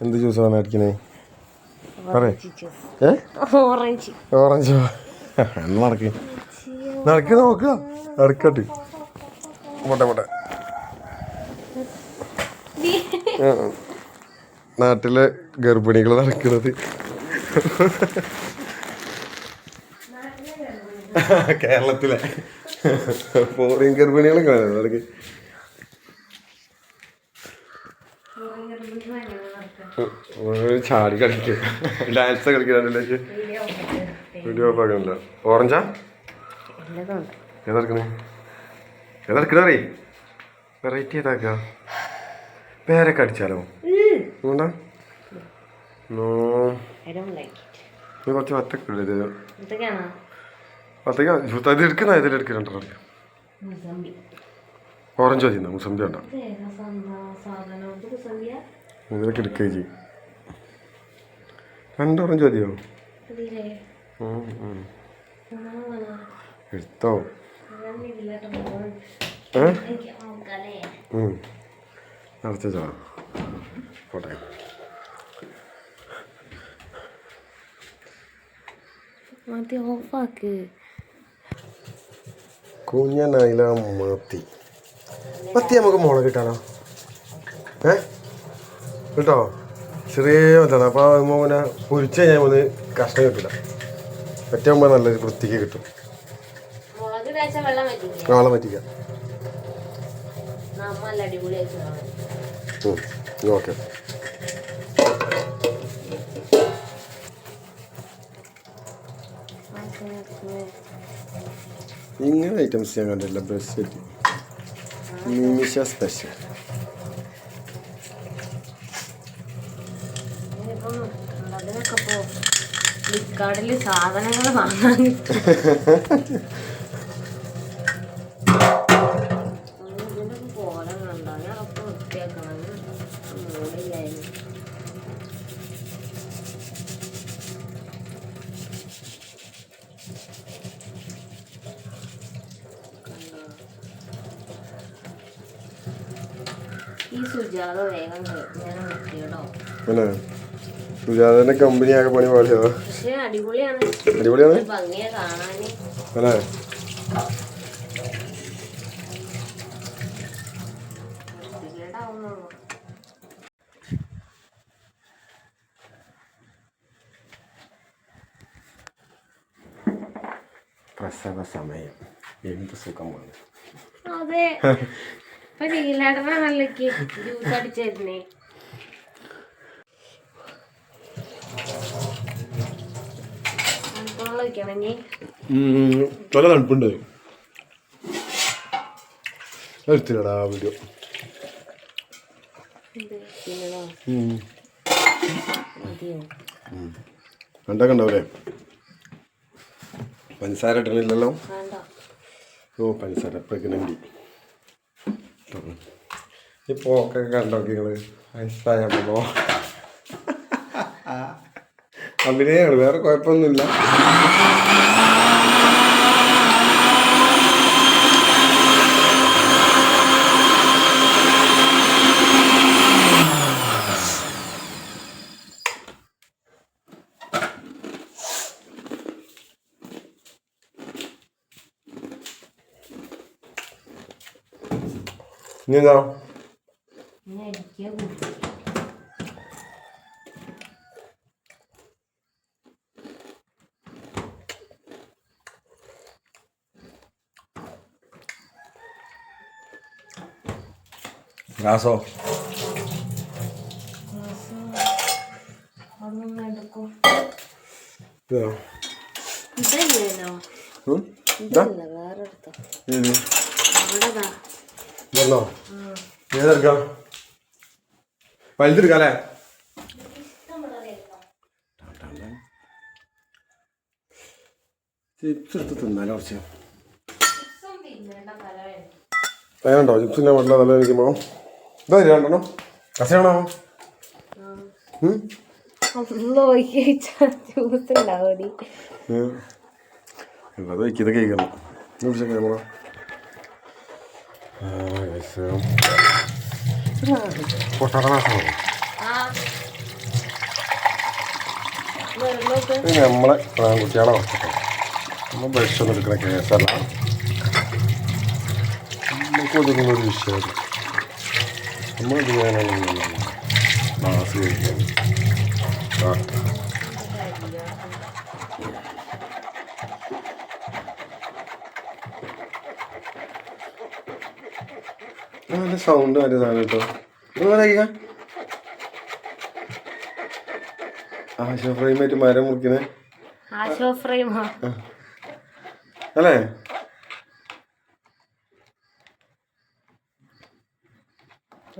എന്ത് ജ്യൂസാണ് അടിക്കണേ? ഓറഞ്ചോ? നടക്ക് നടക്ക് നോക്കുക നടക്കട്ടെ. പോട്ടെ പോട്ടെ. നാട്ടിലെ ഗർഭിണികൾ നടക്കുന്നത് കേരളത്തിലെ ഫോറിൻ ഗർഭിണികളൊക്കെ നടക്ക്. ചാടി കളിക്കുക, ഡാൻസ് കളിക്കാനില്ല. വീഡിയോ ഓഫാക്കണില്ല. ഓറഞ്ചാ ഏതെടുക്കണേ? ഏതെടുക്കണ അറിയ? വെറൈറ്റി ഏതാക്ക? പേരൊക്കെ അടിച്ചാലോ? വേണ്ട, കുറച്ച് വത്തക്ക വത്തക്ക എടുക്കുന്ന ഇതിലെടുക്കുന്നുണ്ടോ? ഓറഞ്ച് മതി, മുസമ്പി വേണ്ട. ഇതിലൊക്കെ എടുക്കുക ചെയ്യും. 2 ഓറഞ്ച് മതിയോ? എടുത്തോ. നടത്തിച്ചോ പോട്ടെ. കുഞ്ഞനായില്ല മത്തി. മത്തി നമുക്ക് മുളക് കിട്ടാനോ? കേട്ടോ, ചെറിയ മത്താണ്. അപ്പോൾ പിന്നെ പൊരിച്ച് കഴിഞ്ഞാൽ ഒന്ന് കഷ്ണം കിട്ടില്ല. പറ്റുമ്പോൾ നല്ലൊരു വൃത്തിക്ക് കിട്ടും. വെള്ളം പറ്റിക്കാം. ഓക്കെ. ഇങ്ങനെ ഐറ്റംസ് ഞാൻ കണ്ടില്ല. ബ്രസ്റ്റ് നിമിഷ സ്പെഷ്യൽ. ഫ്ലിപ്കാർട്ടില് സാധനങ്ങൾ വാങ്ങാൻ കിട്ടും. ഈ സുജാത വേഗം കേട്ടോ. സുജാതന്റെ കമ്പനിയാകെ പണി പാടിയോ? പക്ഷെ അടിപൊളിയാണ്. അടിപൊളിയാണ്, ഭംഗിയെ കാണാന്. അല്ലേ? പ്രസവ സമയം എന്ത് സുഖമാണ്. അതെ, ഇപ്പൊ നീലാടനാണല്ലോ ജ്യൂസ് അടിച്ചിരുന്നേ. നല്ല തണുപ്പുണ്ട്. എടുത്തില്ലടാ വീഡിയോ. കണ്ടൊക്കെ ഉണ്ടാവൂലേ? പഞ്ചസാര ഇട്ടണില്ലല്ലോ. ഓ, പഞ്ചസാര പ്രഗ്നൻ്റ്. ഈ പോക്കൊക്കെ കണ്ടോക്കെ നിങ്ങള്? വയസ്സായപ്പോ അഭിനയാണ്, വേറെ കുഴപ്പമൊന്നുമില്ല. ഇനി എന്താ? ഗ്ലാസോ? ഏതെടുക്കാം? വലുതെടുക്കാല്ലേ? ചിപ്സ് എടുത്ത് തിന്നാലോ കുറച്ച്. വേണ്ടോ ചിപ്സിൻ്റെ മട്ടല നല്ല എനിക്കുമ്പോ? ഇതാ രണ്ടെണ്ണോ കസയാണോ? അത് വയ്ക്കിത് കഴിക്കണം. പൊട്ടാത്ത മാസമാണോ? വെള്ളമൊക്കെ ഇത് നമ്മളെ കുട്ടികളെ വസ്തുക്കൾ നമ്മൾ ബ്രഷ് ഒന്നും എടുക്കുന്ന കേസല്ല. നമുക്ക് ഒതുങ്ങുന്ന ഒരു വിഷയമല്ല. നമ്മളിത് ക്ലാസ് കഴിക്കാൻ നല്ല സൗണ്ട് നല്ല സാധനം കേട്ടോ. ആശോ ഫ്രെയിമായിട്ട് മരം മുറിക്കുന്നത് ആശോ ഫ്രെയിമോ അല്ലേ?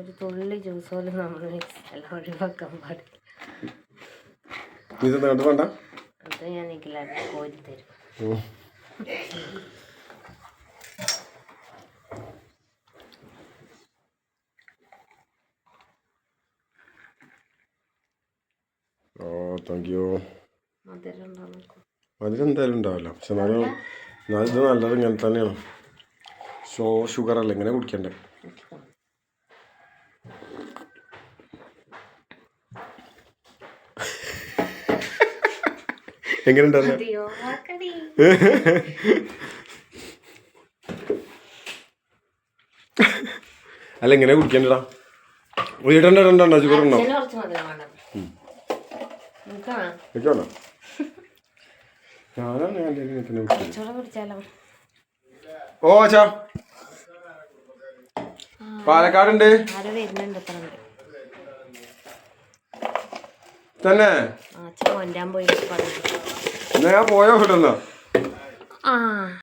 ഒരു തുള്ളി ജ്യൂസ് പോലും നമ്മൾ എല്ലാം ഒഴിവാക്കാൻ പാടില്ല. ഇത് നേട്ടം വേണ്ട, അത് ഞാൻ നിൽക്കില്ലാതെ കോരി തരും. ഓ താങ്ക് യു. മധുരം ഉണ്ടോ നോക്കൂ. അതിലെന്തായാലും ഉണ്ടാവില്ല, പക്ഷെ എന്നാലും ഇത് നല്ലത് ഇങ്ങനെ തന്നെയാണ്. ഷുഗർ അല്ല, ഇങ്ങനെ കുടിക്കണ്ടേ. എങ്ങനെ ഉണ്ടാവില്ല? അതെയോ ആക്കടി. അല്ല ഇങ്ങനെ കുടിക്കണ്ടടാ. ഇടണ്ട ഷുഗർ ഉണ്ടോ? അച്ഛന് കുറച്ച് മധുരം വേണം. നിനക്കാണോ? എനിക്കാണോ? ഞാനാണ് കുറച്ചുകൂടെ കുടിച്ചാലോ? ഓ അച്ഛാ പാലക്കാടുണ്ട് ആരോ വരുന്നുണ്ട്. ഇത്ര ഉണ്ട് തന്നെ. അച്ഛൻ കൊണ്ടാൻ പോയി പറഞ്ഞു. എന്നാ ഞാൻ പോയോ കിട്ടുന്നോ? ആ